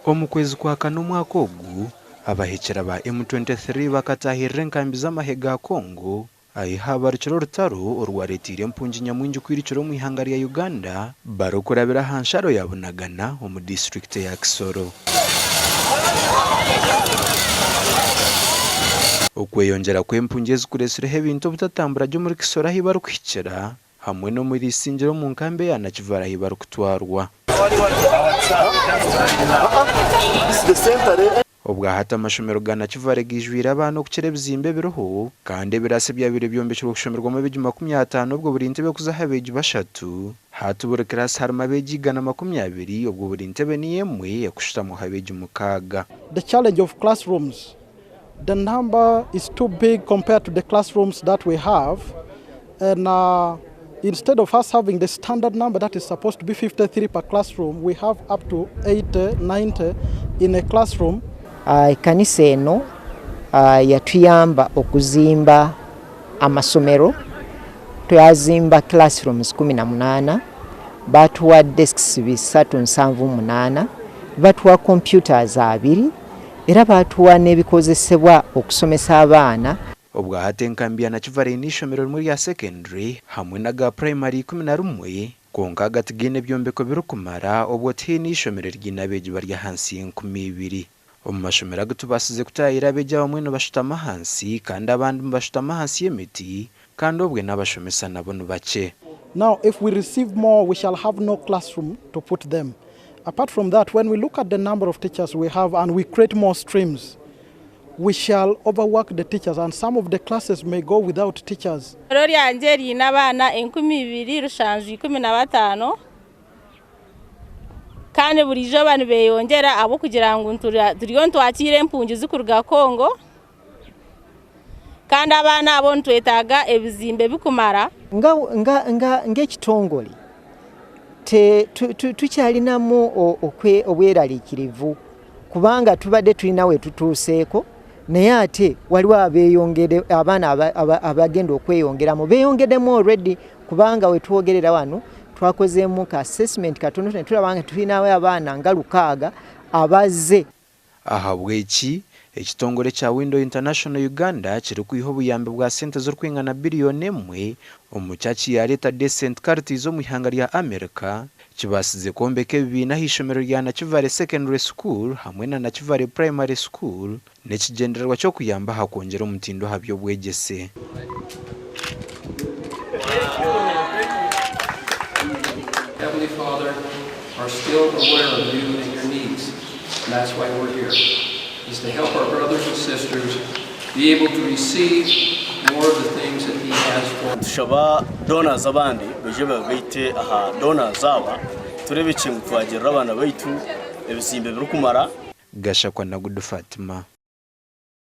Omu kwezi kwa kane omwaka ogu abahekera ba M23 bakatahirira enkambi z'amahega ga Congo ahabarukira orutaro orwaretire empungi nyamwingi kwirukira omu ihanga rya Uganda barokurabira aha nsharo ya Bunagana omu district ya Kisoro. Okweyongyera kw'empungi ezikureesireho ebintu obutatambura gye muri Kisoro ahi barukuhikira hamwe no muri Isingiro mu nkambi ya Nakivale ahi barukutwarwa. Obwahata amashomero ga Nakivale gijwire abaana okukira ebizimbe biroho kandi ebirasi byabire byombekirwe okushomerwamu abeegi 50 obwo buri ntebe kuzaho abeegi 3 hatu buri kirasi harimu abeegi 120 obwo buri ntebe ni emwe ekushutamu abeegi 6. The challenge of classrooms, the number is too big compared to the classrooms that we have, and instead of us having the standard number that is supposed to be 53 per classroom, we have up to 80, 90 in a classroom. Kanisa eno yatuyamba okuzimba amasomero, tuyazimba classrooms 18, batuwa desks 378, batuwa computers 2, era batuwa n'ebikozesebwa okusomesa abaana. Obwahata enkambi ya Nakivale n'ishomero rimwe rya secondary hamwe naga primary 11 konka hagati g'ine ebyombeko birukumara obwo tihi n'ishomero ryine abeegi bari ahansi y'20,000. Omu mashomero ago tubasize kutahira abeegi bamwe nibashutama hansi kandi abandi nibashutama hansi y'emiti kandi obwe n'abashomesa nabo ni bake. Now if we receive more, we shall have no classroom to put them. Apart from that, when we look at the number of teachers we have and we create more streams, we shall overwork the teachers and some of the classes may go without teachers. Rori yanje rina abana 12 rushanjwe 15 kandi burijo abantu beyongera abo kugira ngo turiyo ntwakire empungi zikuruga Kongo kandi abana abo ntwetaga ebizimbe bikumara ng'ekitongole tukyalinamu obweraliikirivu kubanga tubadde tulina we tutuuseeko naye ate waliwo abaana abagenda okweyongeramu beeyongeddemu already kubanga we twogerera wano twakozeemu ka assessment katono ne tulaba nga tulinawo abaana nga 6 abazze. Ahabw'eki ekitongole kya Window International Uganda kiri kwiha obuyambi bwa sente z'orukwingana biliyoni 1 omu kyaki yaleeta decent carties omu ihanga rya America kibasize kwombeka ebibiina ah'ishomero rya Nakivale Secondary School hamwe na Nakivale Primary School n'ekigendererwa ky'okuyamba aha kwongyera omutindo aha by'obwegyese. Heavenly Father, are still aware of you and your needs, and that's why we're here, is to help our brothers and sisters be able to receive more of the things that He has for us. Shaba donors abandi bejeba bite aha donors aba turebe kintu twagira abana baitu ebisimbe birukumara Gashakwa na Gudu Fatima.